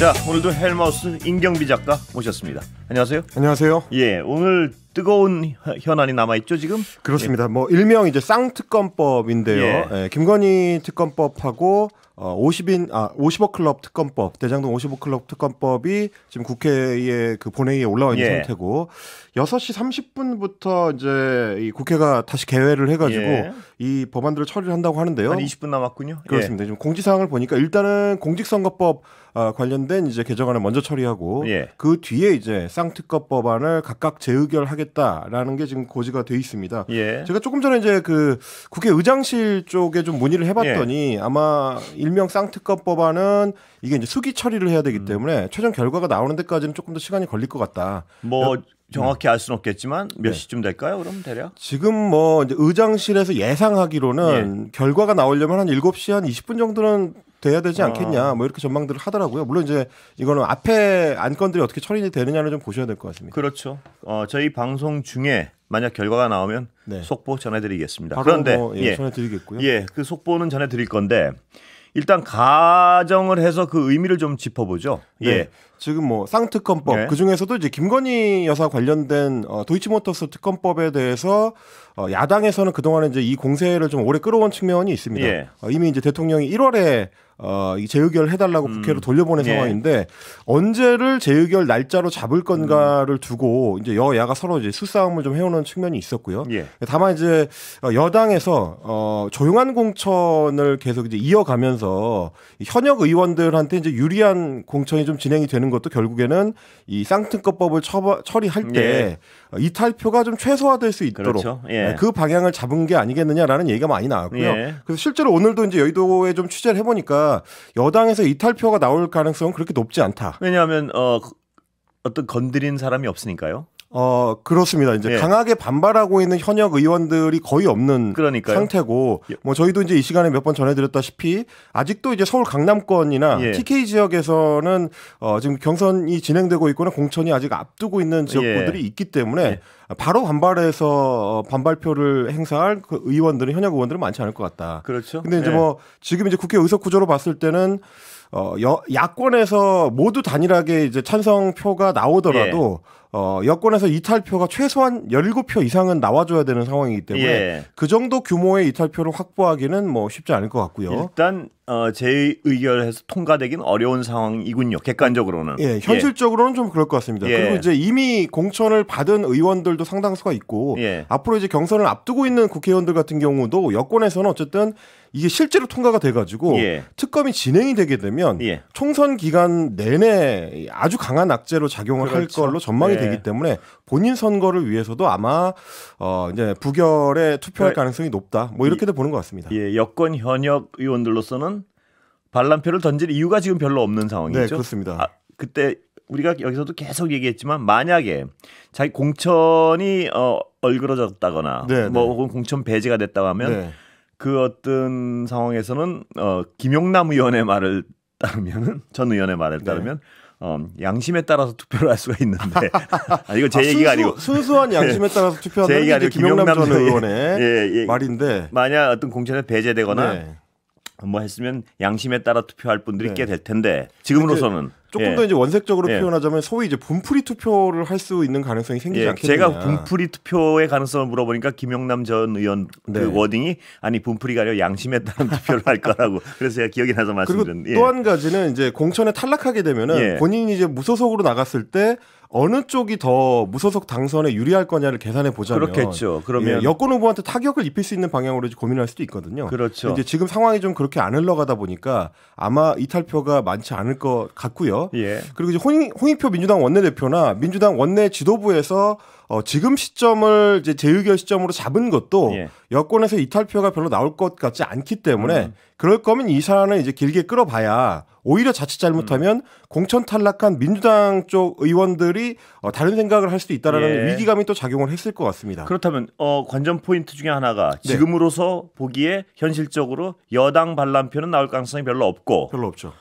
자, 오늘도 헬마우스 임경비 작가 모셨습니다. 안녕하세요. 안녕하세요. 예, 오늘 뜨거운 현안이 남아있죠 지금? 그렇습니다. 뭐 일명 이제 쌍특검법인데요. 예. 김건희 특검법하고 50억 클럽 특검법, 대장동 50억 클럽 특검법이 지금 국회에 그 본회의에 올라와 있는 상태고 6시 30분부터 이제 이 국회가 다시 개회를 해가지고 이 법안들을 처리를 한다고 하는데요. 한 20분 남았군요. 그렇습니다. 지금 공지사항을 보니까 일단은 공직선거법 관련된 이제 개정안을 먼저 처리하고 그 뒤에 이제 쌍특검법안을 각각 재의결하겠다라는 게 지금 고지가 돼 있습니다. 제가 조금 전에 이제 그 국회 의장실 쪽에 좀 문의를 해봤더니 아마 일명 쌍특검법안은 이게 이제 수기 처리를 해야 되기 때문에 최종 결과가 나오는 데까지는 조금 더 시간이 걸릴 것 같다. 뭐 정확히 알 수는 없겠지만 몇 시쯤 될까요? 그럼 대략? 지금 뭐 이제 의장실에서 예상하기로는 결과가 나오려면 한 7시 한 20분 정도는 돼야 되지 않겠냐 뭐 이렇게 전망들을 하더라고요. 물론 이제 이거는 앞에 안건들이 어떻게 처리되느냐를 좀 보셔야 될 것 같습니다. 그렇죠. 저희 방송 중에 만약 결과가 나오면 속보 전해드리겠습니다. 그런데 전해드리겠고요. 그 속보는 전해드릴 건데 일단 가정을 해서 그 의미를 좀 짚어보죠. 지금 뭐 쌍특검법 그 중에서도 이제 김건희 여사 관련된 도이치모터스 특검법에 대해서 야당에서는 그동안에 이제 이 공세를 좀 오래 끌어온 측면이 있습니다. 이미 이제 대통령이 1월에 이 재의결 해달라고 국회로 돌려보낸 상황인데 언제를 재의결 날짜로 잡을 건가를 두고 이제 여야가 서로 이제 수싸움을 좀 해오는 측면이 있었고요. 다만 이제 여당에서 조용한 공천을 계속 이제 이어가면서 현역 의원들한테 이제 유리한 공천이 좀 진행이 되는 것도 결국에는 이 쌍특검법을 처리할 때 이탈표가 좀 최소화될 수 있도록 그 방향을 잡은 게 아니겠느냐라는 얘기가 많이 나왔고요. 그래서 실제로 오늘도 이제 여의도에 좀 취재를 해보니까 여당에서 이탈표가 나올 가능성은 그렇게 높지 않다. 왜냐하면 어떤 건드린 사람이 없으니까요. 그렇습니다. 이제 강하게 반발하고 있는 현역 의원들이 거의 없는 상태고, 뭐 저희도 이제 이 시간에 몇 번 전해드렸다시피 아직도 이제 서울 강남권이나 TK 지역에서는 지금 경선이 진행되고 있거나 공천이 아직 앞두고 있는 지역구들이 있기 때문에 바로 반발해서 반발표를 행사할 그 의원들은 현역 의원들은 많지 않을 것 같다. 그렇죠. 근데 이제 뭐 지금 이제 국회 의석 구조로 봤을 때는 야권에서 모두 단일하게 이제 찬성표가 나오더라도 여권에서 이탈표가 최소한 17표 이상은 나와줘야 되는 상황이기 때문에 그 정도 규모의 이탈표를 확보하기는 뭐 쉽지 않을 것 같고요. 일단 재의결해서 통과되긴 어려운 상황이군요. 객관적으로는. 현실적으로는 좀 그럴 것 같습니다. 그리고 이제 이미 공천을 받은 의원들도 상당수가 있고 앞으로 이제 경선을 앞두고 있는 국회의원들 같은 경우도 여권에서는 어쨌든 이게 실제로 통과가 돼가지고 특검이 진행이 되게 되면 총선 기간 내내 아주 강한 악재로 작용을 할 걸로 전망이 되기 때문에 본인 선거를 위해서도 아마 이제 부결에 투표할 가능성이 높다. 뭐 이렇게도 보는 것 같습니다. 여권 현역 의원들로서는 반란표를 던질 이유가 지금 별로 없는 상황이죠. 네, 그렇습니다. 그때 우리가 여기서도 계속 얘기했지만 만약에 자기 공천이 얼그러졌다거나 뭐 혹은 공천 배제가 됐다고 하면 그 어떤 상황에서는 김용남 의원의 말을 따르면은 전 의원의 말을 따르면 양심에 따라서 투표를 할 수가 있는데 이거 제 얘기가 아니고 순수한 양심에 따라서 투표하는 게 김용남 전 의원의 말인데 만약 어떤 공천에 배제되거나 뭐 했으면 양심에 따라 투표할 분들이 꽤 될 텐데 지금으로서는 조금 더 이제 원색적으로 표현하자면 소위 이제 분풀이 투표를 할 수 있는 가능성이 생기지 않겠느냐. 제가 분풀이 투표의 가능성을 물어보니까 김용남 전 의원 그 워딩이 아니 분풀이가 아니라 양심에 따른 투표를 할 거라고 그래서 제가 기억이 나서 말씀드렸는데 또 한 가지는 이제 공천에 탈락하게 되면은 본인이 이제 무소속으로 나갔을 때 어느 쪽이 더 무소속 당선에 유리할 거냐를 계산해 보자면 그렇겠죠. 그러면 여권 후보한테 타격을 입힐 수 있는 방향으로 고민할 수도 있거든요. 그렇죠. 이제 지금 상황이 좀 그렇게 안 흘러가다 보니까 아마 이탈표가 많지 않을 것 같고요. 그리고 이제 홍익표 민주당 원내대표나 민주당 원내 지도부에서 지금 시점을 이제 재의결 시점으로 잡은 것도 여권에서 이탈표가 별로 나올 것 같지 않기 때문에 그럴 거면 이 사안을 이제 길게 끌어봐야 오히려 자칫 잘못하면 공천 탈락한 민주당 쪽 의원들이 다른 생각을 할 수도 있다라는 위기감이 또 작용을 했을 것 같습니다. 그렇다면 관전 포인트 중에 하나가 지금으로서 보기에 현실적으로 여당 반란표는 나올 가능성이 별로 없고 별로 없죠.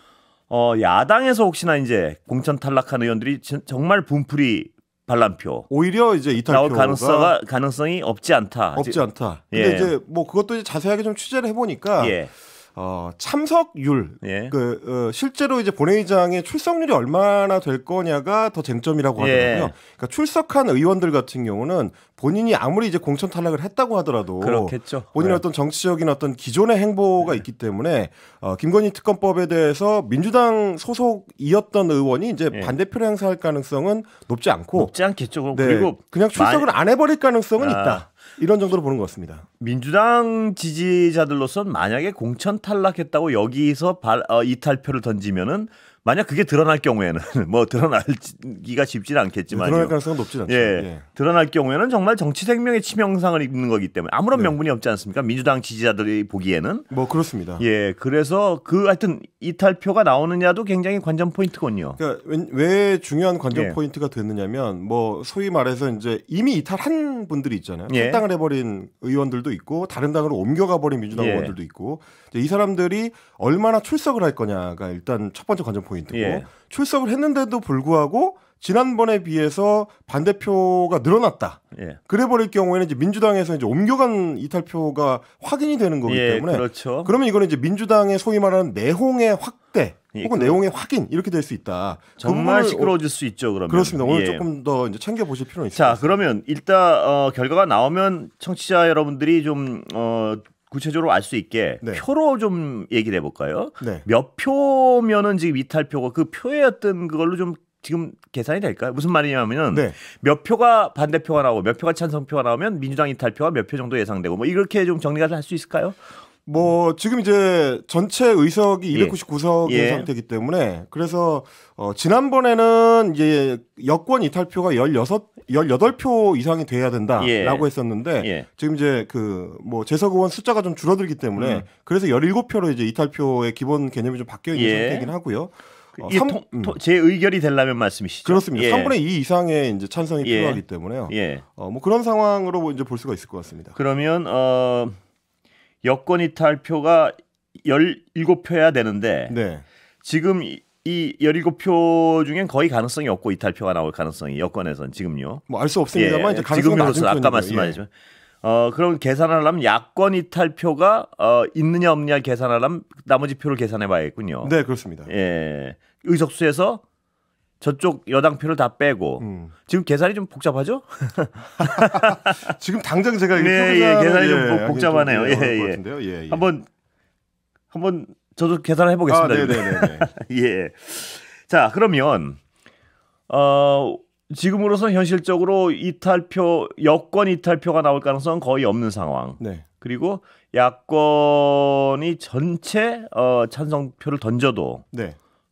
야당에서 혹시나 이제 공천 탈락한 의원들이 정말 분풀이 반란표 오히려 이제 이탈표가 나올 가능성이 없지 않다. 근데 이제 뭐 그것도 이제 자세하게 좀 취재를 해보니까 참석률, 예. 실제로 이제 본회의장의 출석률이 얼마나 될 거냐가 더 쟁점이라고 하더라고요. 예. 그러니까 출석한 의원들 같은 경우는 본인이 아무리 이제 공천 탈락을 했다고 하더라도 그렇겠죠. 본인의 네. 어떤 정치적인 어떤 기존의 행보가 있기 때문에 김건희 특검법에 대해서 민주당 소속이었던 의원이 이제 반대표를 행사할 가능성은 높지 않고 높지 않겠죠. 네. 그리고 그냥 출석을 안 해버릴 가능성은 있다. 이런 정도로 보는 것 같습니다. 민주당 지지자들로서는 만약에 공천 탈락했다고 여기서 이탈표를 던지면은 만약 그게 드러날 경우에는 뭐 드러나기가 쉽지는 않겠지만 드러날 가능성은 높지 않죠. 예. 드러날 경우에는 정말 정치 생명의 치명상을 입는 거기 때문에 아무런 명분이 없지 않습니까? 민주당 지지자들이 보기에는 뭐 그렇습니다. 예, 그래서 하여튼 이탈표가 나오느냐도 굉장히 관전 포인트군요. 그러니까 왜 중요한 관전 포인트가 됐느냐면 뭐 소위 말해서 이제 이미 이탈한 분들이 있잖아요. 탈당을 해버린 의원들도 있고 다른 당으로 옮겨가 버린 민주당 의원들도 있고 이 사람들이 얼마나 출석을 할 거냐가 일단 첫 번째 관전 포인트고 출석을 했는데도 불구하고 지난번에 비해서 반대표가 늘어났다. 그래버릴 경우에는 이제 민주당에서 이제 옮겨간 이탈표가 확인이 되는 거기 때문에 그렇죠. 그러면 이거는 이제 민주당의 소위 말하는 내홍의 확대 혹은 내용의 확인 이렇게 될 수 있다. 정말 시끄러워질 수 있죠. 그러면 그렇습니다. 오늘 조금 더 이제 챙겨 보실 필요는 있습니다. 자, 그러면 일단 결과가 나오면 청취자 여러분들이 좀 구체적으로 알 수 있게 표로 좀 얘기를 해볼까요? 몇 표면은 지금 이탈표고 그 표의 어떤 그걸로 좀 지금 계산이 될까요? 무슨 말이냐면은 몇 표가 반대표가 나오고 몇 표가 찬성표가 나오면 민주당 이탈표가 몇 표 정도 예상되고 뭐 이렇게 좀 정리가 할 수 있을까요? 뭐 지금 이제 전체 의석이 299석인 상태이기 때문에 그래서 지난번에는 이제 여권 이탈표가 18표 이상이 돼야 된다라고 했었는데 지금 이제 뭐 재석 의원 숫자가 좀 줄어들기 때문에 그래서 17표로 이제 이탈표의 기본 개념이 좀 바뀌어 있는 상태이긴 하고요. 제 의결이 되려면 말씀이시죠? 그렇습니다. 3분의 2 이상의 이제 찬성이 필요하기 때문에요. 뭐 그런 상황으로 이제 볼 수가 있을 것 같습니다. 그러면 여권 이탈표가 17표여야 되는데 지금 이 17표 중엔 거의 가능성이 없고 이탈표가 나올 가능성이 여권에서는 지금요. 뭐 알 수 없습니다만 이제 가능성이 지금으로서 아까 말씀하셨지만 그럼 계산하려면 야권 이탈표가 있느냐 없느냐 계산하려면 나머지 표를 계산해 봐야겠군요. 네, 그렇습니다. 의석수에서 저쪽 여당 표를 다 빼고 지금 계산이 좀 복잡하죠? 지금 당장 제가 계산이 좀 복잡하네요. 한번 저도 계산을 해보겠습니다. 자, 그러면 지금으로서 현실적으로 여권 이탈표가 나올 가능성은 거의 없는 상황. 그리고 야권이 전체 찬성표를 던져도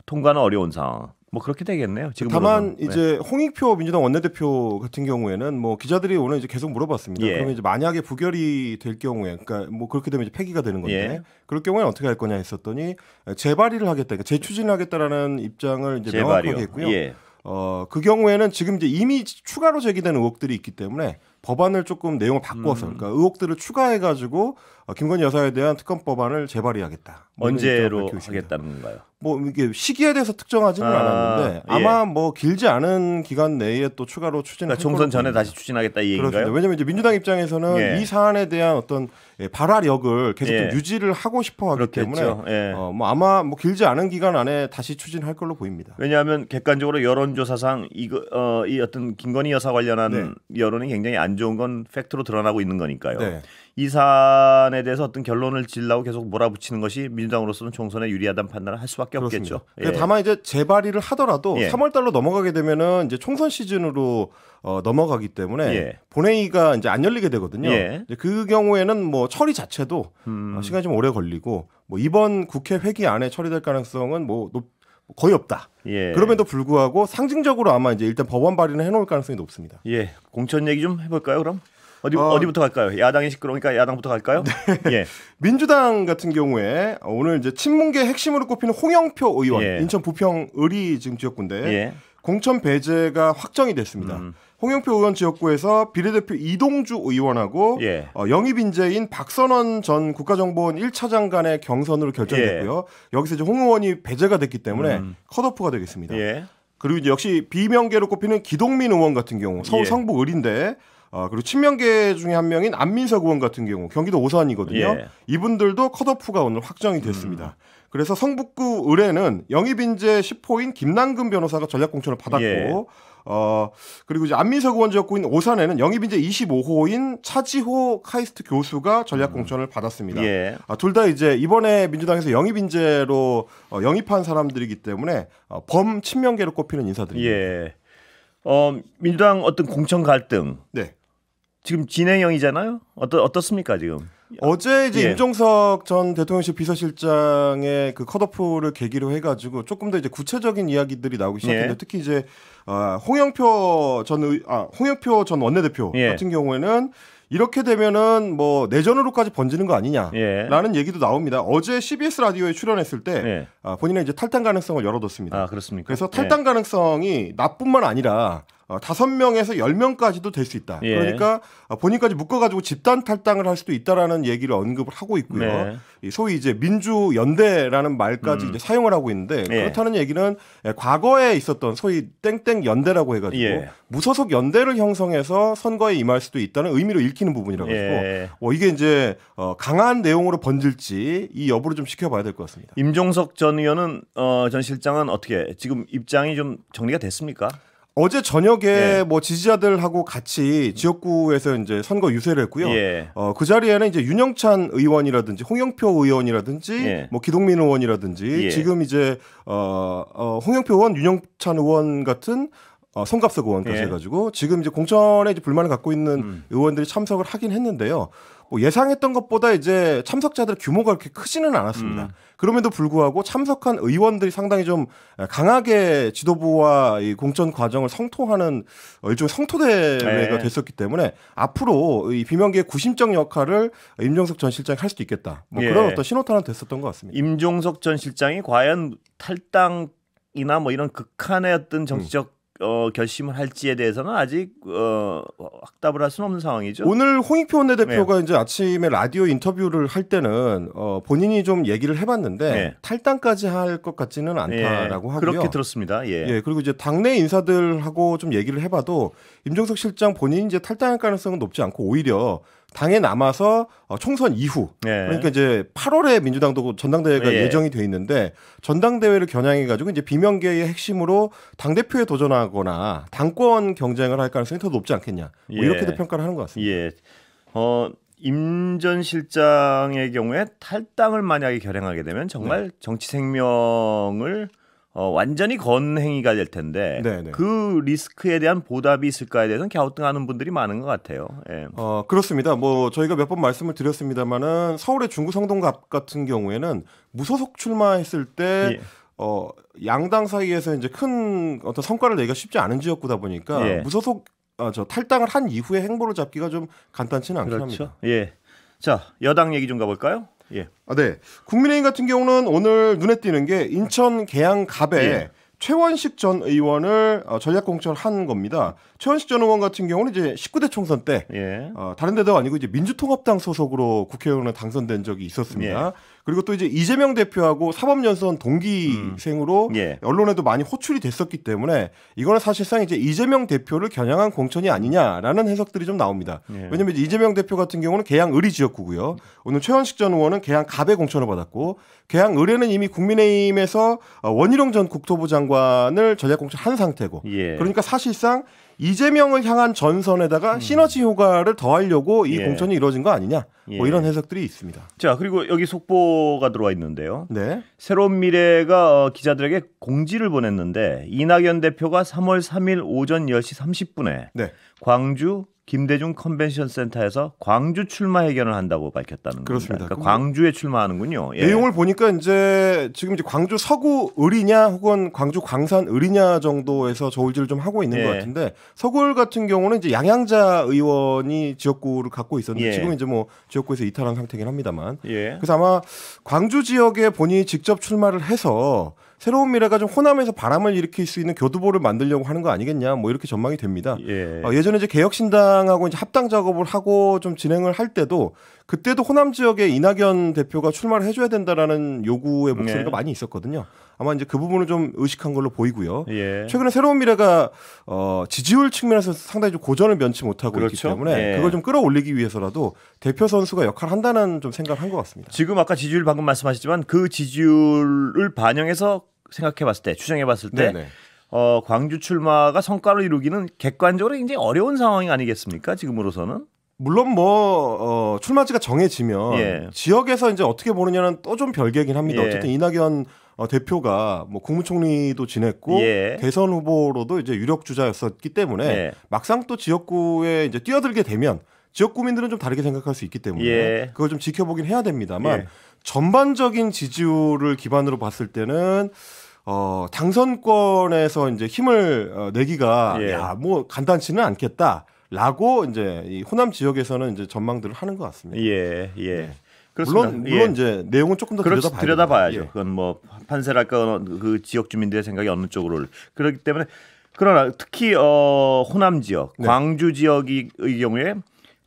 통과는 어려운 상황. 뭐 그렇게 되겠네요. 다만 이제 홍익표 민주당 원내대표 같은 경우에는 뭐 기자들이 오늘 이제 계속 물어봤습니다. 그러면 이제 만약에 부결이 될 경우에, 그러니까 뭐 그렇게 되면 이제 폐기가 되는 건데 그럴 경우에는 어떻게 할 거냐 했었더니 재발의를 하겠다, 그러니까 재추진을 하겠다라는 입장을 이제 명확하게 했고요. 그 경우에는 지금 이제 이미 추가로 제기된 의혹들이 있기 때문에 법안을 조금 내용을 바꿔서 그러니까 의혹들을 추가해가지고 김건희 여사에 대한 특검 법안을 재발의하겠다. 언제로 하겠다는 건가요? 뭐 이게 시기에 대해서 특정하지는 않았는데 아마 뭐 길지 않은 기간 내에 또 추가로 추진할 총선 전에 다시 추진하겠다 이 얘기인가요? 그렇습니다. 왜냐하면 이제 민주당 입장에서는 이 사안에 대한 어떤 발화력을 계속 좀 유지를 하고 싶어하기 때문에 뭐 아마 뭐 길지 않은 기간 안에 다시 추진할 걸로 보입니다. 왜냐하면 객관적으로 여론조사상 이 어떤 김건희 여사 관련한 여론이 굉장히 안 좋은 건 팩트로 드러나고 있는 거니까요. 이 사안에 대해서 어떤 결론을 지으려고 계속 몰아붙이는 것이 민주당으로서는 총선에 유리하다는 판단을 할 수밖에 없겠죠. 다만 이제 재발의를 하더라도 3월달로 넘어가게 되면은 이제 총선 시즌으로 넘어가기 때문에 본회의가 이제 안 열리게 되거든요. 그 경우에는 뭐 처리 자체도 시간이 좀 오래 걸리고 뭐 이번 국회 회기 안에 처리될 가능성은 뭐 거의 없다. 그럼에도 불구하고 상징적으로 아마 이제 일단 법안 발의는 해놓을 가능성이 높습니다. 공천 얘기 좀 해볼까요, 그럼? 어디부터 갈까요? 야당이 시끄러우니까 야당부터 갈까요? 민주당 같은 경우에 오늘 이제 친문계 핵심으로 꼽히는 홍영표 의원, 인천 부평 을이 지금 지역구인데 공천 배제가 확정이 됐습니다. 홍영표 의원 지역구에서 비례대표 이동주 의원하고 영입 인재인 박선원 전 국가정보원 1차장 간의 경선으로 결정됐고요. 여기서 이제 홍 의원이 배제가 됐기 때문에 컷오프가 되겠습니다. 그리고 이제 역시 비명계로 꼽히는 기동민 의원 같은 경우 서울 성북 을인데 그리고 친명계 중에 한 명인 안민석 의원 같은 경우 경기도 오산이거든요. 예. 이분들도 컷오프가 오늘 확정이 됐습니다. 그래서 성북구 의뢰는 영입인재 10호인 김남근 변호사가 전략공천을 받았고 예. 그리고 이제 안민석 의원 지역구인 오산에는 영입인재 25호인 차지호 카이스트 교수가 전략공천을 받았습니다. 예. 둘 다 이제 이번에 민주당에서 영입인재로 영입한 사람들이기 때문에 범친명계로 꼽히는 인사들입니다. 예. 민주당 어떤 공천 갈등. 네. 지금 진행형이잖아요. 어떻습니까 지금? 어제 이제 예. 임종석 전 대통령실 비서실장의 그 컷오프를 계기로 해가지고 조금 더 이제 구체적인 이야기들이 나오기 시작했는데 예. 특히 이제 홍영표 전 원내대표 예. 같은 경우에는 이렇게 되면은 뭐 내전으로까지 번지는 거 아니냐라는 예. 얘기도 나옵니다. 어제 CBS 라디오에 출연했을 때 예. 본인은 이제 탈당 가능성을 열어뒀습니다. 그렇습니까? 그래서 탈당 예. 가능성이 나뿐만 아니라 5명에서 10명까지도 될 수 있다. 예. 그러니까 본인까지 묶어가지고 집단 탈당을 할 수도 있다라는 얘기를 언급을 하고 있고요. 네. 소위 이제 민주연대라는 말까지 이제 사용을 하고 있는데 예. 그렇다는 얘기는 과거에 있었던 소위 땡땡 연대라고 해가지고 예. 무소속 연대를 형성해서 선거에 임할 수도 있다는 의미로 읽히는 부분이라고 해서 이게 이제 강한 내용으로 번질지 이 여부를 좀 지켜봐야 될 것 같습니다. 임종석 전 의원은 전 실장은 어떻게 지금 입장이 좀 정리가 됐습니까? 어제 저녁에 예. 뭐 지지자들하고 같이 지역구에서 이제 선거 유세를 했고요. 예. 그 자리에는 이제 윤영찬 의원이라든지 홍영표 의원이라든지 예. 뭐 기동민 의원이라든지 예. 지금 이제 홍영표 의원, 윤영찬 의원 같은 송갑석 의원까지 예. 해가지고 지금 이제 공천에 이제 불만을 갖고 있는 의원들이 참석을 하긴 했는데요. 뭐 예상했던 것보다 이제 참석자들 규모가 그렇게 크지는 않았습니다. 그럼에도 불구하고 참석한 의원들이 상당히 좀 강하게 지도부와 이 공천 과정을 성토하는 일종의 성토대회가 됐었기 때문에 앞으로 이 비명계의 구심적 역할을 임종석 전 실장이 할 수도 있겠다. 뭐 그런 어떤 신호탄은 됐었던 것 같습니다. 임종석 전 실장이 과연 탈당이나 뭐 이런 극한의 어떤 정치적 결심을 할지에 대해서는 아직 확답을 할 수는 없는 상황이죠. 오늘 홍익표 원내대표가 이제 아침에 라디오 인터뷰를 할 때는 본인이 좀 얘기를 해봤는데 탈당까지 할 것 같지는 않다라고 하고요. 그렇게 들었습니다. 예. 그리고 이제 당내 인사들하고 좀 얘기를 해봐도 임종석 실장 본인이 이제 탈당할 가능성은 높지 않고 오히려 당에 남아서 총선 이후 그러니까 이제 8월에 민주당도 전당대회가 예정이 돼 있는데 전당대회를 겨냥해가지고 이제 비명계의 핵심으로 당대표에 도전하거나 당권 경쟁을 할 가능성이 더 높지 않겠냐 뭐 이렇게도 평가를 하는 것 같습니다. 예. 임 전 실장의 경우에 탈당을 만약에 결행하게 되면 정말 정치 생명을 완전히 건 행위가 될 텐데 그 리스크에 대한 보답이 있을까에 대해서는 갸우뚱하는 분들이 많은 것 같아요. 예. 그렇습니다. 뭐 저희가 몇 번 말씀을 드렸습니다만은 서울의 중구 성동갑 같은 경우에는 무소속 출마했을 때 양당 사이에서 이제 큰 어떤 성과를 내기가 쉽지 않은 지역구다 보니까 무소속 탈당을 한 이후에 행보를 잡기가 좀 간단치는 않긴 합니다. 예. 자, 여당 얘기 좀 가볼까요? 예. 네. 국민의힘 같은 경우는 오늘 눈에 띄는 게 인천 계양갑에 최원식 전 의원을 전략공천한 겁니다. 최원식 전 의원 같은 경우는 이제 19대 총선 때 다른 데도 아니고 이제 민주통합당 소속으로 국회의원에 당선된 적이 있었습니다. 그리고 또 이제 이재명 대표하고 사법연수원 동기생으로 언론에도 많이 호출이 됐었기 때문에 이거는 사실상 이제 이재명 대표를 겨냥한 공천이 아니냐라는 해석들이 좀 나옵니다. 왜냐하면 이제 이재명 대표 같은 경우는 계양을이 지역구고요. 오늘 최원식 전 의원은 계양갑에 공천을 받았고 계양을에는 이미 국민의힘에서 원희룡 전 국토부 장관을 전략공천한 상태고 그러니까 사실상 이재명을 향한 전선에다가 시너지 효과를 더하려고 이 공천이 이루어진 거 아니냐 뭐 이런 해석들이 있습니다. 자, 그리고 여기 속보가 들어와 있는데요. 새로운 미래가 기자들에게 공지를 보냈는데 이낙연 대표가 3월 3일 오전 10시 30분에 광주 김대중 컨벤션 센터에서 광주 출마 회견을 한다고 밝혔다는 겁니다. 그러니까 광주에 출마하는군요. 내용을 보니까 이제 지금 이제 광주 서구 을이냐 혹은 광주 광산 을이냐 정도에서 저울질을 좀 하고 있는 것 같은데 서구 을 같은 경우는 이제 양양자 의원이 지역구를 갖고 있었는데 지금 이제 뭐 지역구에서 이탈한 상태긴 합니다만. 그래서 아마 광주 지역에 본인이 직접 출마를 해서 새로운 미래가 좀 호남에서 바람을 일으킬 수 있는 교두보를 만들려고 하는 거 아니겠냐 뭐 이렇게 전망이 됩니다. 예전에 이제 개혁신당하고 이제 합당 작업을 하고 좀 진행을 할 때도 그때도 호남 지역에 이낙연 대표가 출마를 해줘야 된다라는 요구의 목소리가 많이 있었거든요. 아마 이제 그 부분을 좀 의식한 걸로 보이고요. 최근에 새로운 미래가 지지율 측면에서 상당히 좀 고전을 면치 못하고 있기 때문에 그걸 좀 끌어올리기 위해서라도 대표 선수가 역할을 한다는 좀 생각을 한 것 같습니다. 지금 아까 지지율 방금 말씀하셨지만 그 지지율을 반영해서 생각해봤을 때, 추정해봤을 때 광주 출마가 성과를 이루기는 객관적으로 굉장히 어려운 상황이 아니겠습니까? 지금으로서는. 물론 뭐 출마지가 정해지면 지역에서 이제 어떻게 보느냐는 또 좀 별개이긴 합니다. 어쨌든 이낙연 대표가 뭐 국무총리도 지냈고 대선 후보로도 이제 유력 주자였었기 때문에 막상 또 지역구에 이제 뛰어들게 되면 지역 구민들은 좀 다르게 생각할 수 있기 때문에 그걸 좀 지켜보긴 해야 됩니다만 전반적인 지지율을 기반으로 봤을 때는 당선권에서 이제 힘을 내기가 뭐 간단치는 않겠다라고 이제 이 호남 지역에서는 이제 전망들을 하는 것 같습니다. 물론 이제 내용은 조금 더 들여다봐야죠. 그건 뭐 판세랄까 그 지역 주민들의 생각이 어느 쪽으로 그렇기 때문에 그러나 특히 호남 지역, 광주 지역의 경우에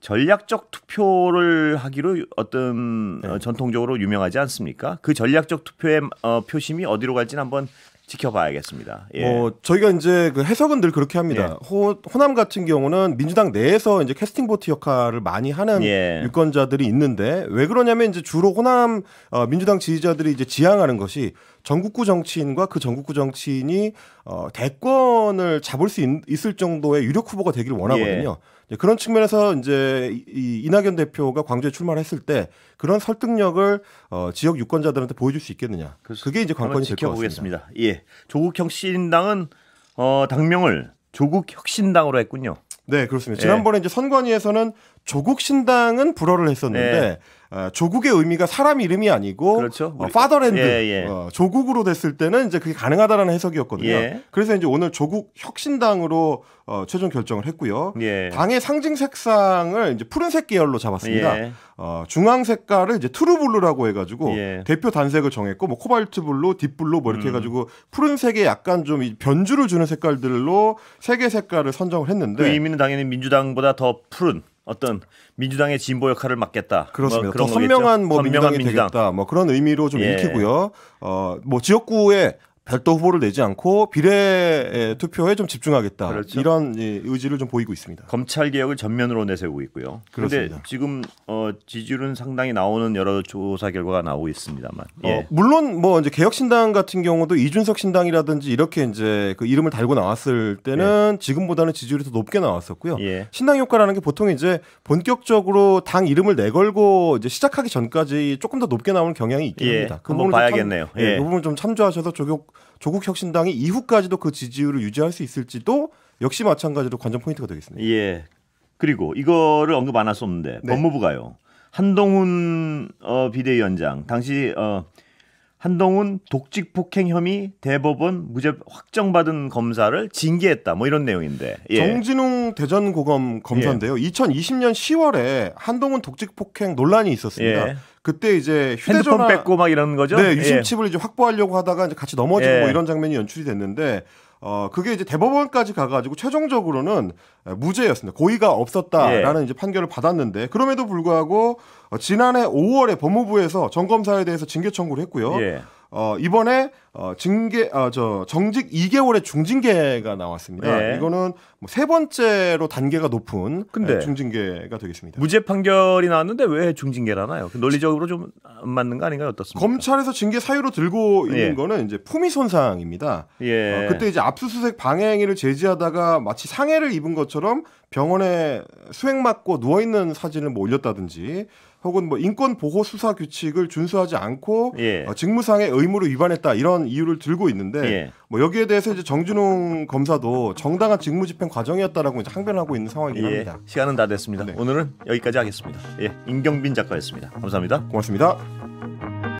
전략적 투표를 하기로 어떤 전통적으로 유명하지 않습니까? 그 전략적 투표의 표심이 어디로 갈지는 한번 지켜봐야겠습니다. 저희가 이제 그 해석은 늘 그렇게 합니다. 호남 같은 경우는 민주당 내에서 이제 캐스팅 보트 역할을 많이 하는 유권자들이 있는데 왜 그러냐면 이제 주로 호남 민주당 지지자들이 이제 지향하는 것이 전국구 정치인과 그 전국구 정치인이 대권을 잡을 수 있을 정도의 유력 후보가 되기를 원하거든요. 그런 측면에서 이제 이낙연 대표가 광주에 출마를 했을 때 그런 설득력을 지역 유권자들한테 보여줄 수 있겠느냐. 그게 이제 관건이 될 것 같습니다. 조국혁신당은 당명을 조국혁신당으로 했군요. 네, 그렇습니다. 지난번에 이제 선관위에서는 조국신당은 불허를 했었는데 조국의 의미가 사람 이름이 아니고 파더랜드 조국으로 됐을 때는 이제 그게 가능하다라는 해석이었거든요. 그래서 이제 오늘 조국혁신당으로 최종 결정을 했고요. 당의 상징 색상을 이제 푸른색 계열로 잡았습니다. 중앙 색깔을 이제 트루블루라고 해가지고 대표 단색을 정했고 뭐 코발트 블루, 딥블루 뭐 이렇게 해가지고 푸른색에 약간 좀 변주를 주는 색깔들로 세 개 색깔을 선정을 했는데 그 의미는 당연히 민주당보다 더 푸른 어떤 민주당의 진보 역할을 맡겠다. 그렇습니다. 더 선명한 뭐 민주당이 되겠다. 뭐 그런 의미로 좀 읽히고요. 뭐 지역구에 별도 후보를 내지 않고 비례 투표에 좀 집중하겠다. 이런 의지를 좀 보이고 있습니다. 검찰 개혁을 전면으로 내세우고 있고요. 그런데 지금 지지율은 상당히 나오는 여러 조사 결과가 나오고 있습니다만. 물론 뭐 이제 개혁신당 같은 경우도 이준석 신당이라든지 이렇게 이제 그 이름을 달고 나왔을 때는 지금보다는 지지율이 더 높게 나왔었고요. 신당 효과라는 게 보통 이제 본격적으로 당 이름을 내걸고 이제 시작하기 전까지 조금 더 높게 나오는 경향이 있긴 합니다. 그 한번 봐야겠네요. 그 부분을 좀 참조하셔서 조국혁신당이 이후까지도 그 지지율을 유지할 수 있을지도 역시 마찬가지로 관전 포인트가 되겠습니다. 그리고 이거를 언급 안 할 수 없는데 법무부가요. 한동훈 비대위원장 당시 한동훈 독직 폭행 혐의 대법원 무죄 확정받은 검사를 징계했다. 뭐 이런 내용인데. 정진웅 대전고검 검사인데요. 2020년 10월에 한동훈 독직 폭행 논란이 있었습니다. 그때 이제 휴대전화 핸드폰 뺏고 막 이런 거죠? 네, 유심칩을 이제 확보하려고 하다가 이제 같이 넘어지고 뭐 이런 장면이 연출이 됐는데 그게 이제 대법원까지 가가지고 최종적으로는 무죄였습니다. 고의가 없었다라는 이제 판결을 받았는데 그럼에도 불구하고 지난해 5월에 법무부에서 정 검사에 대해서 징계 청구를 했고요. 이번에 정직 2개월의 중징계가 나왔습니다. 이거는 뭐 세 번째로 단계가 높은 중징계가 되겠습니다. 무죄 판결이 나왔는데 왜 중징계라나요? 논리적으로 좀 안 맞는 거 아닌가요? 어떻습니까? 검찰에서 징계 사유로 들고 있는 거는 이제 품위 손상입니다. 그때 이제 압수수색 방해 행위를 제지하다가 마치 상해를 입은 것처럼 병원에 수액 맞고 누워 있는 사진을 뭐 올렸다든지 혹은 뭐 인권 보호 수사 규칙을 준수하지 않고 직무상의 의무를 위반했다 이런 이유를 들고 있는데 뭐 여기에 대해서 이제 정진웅 검사도 정당한 직무집행 과정이었다라고 이제 항변하고 있는 상황이긴 합니다. 시간은 다 됐습니다. 오늘은 여기까지 하겠습니다. 임경빈 작가였습니다. 감사합니다. 고맙습니다.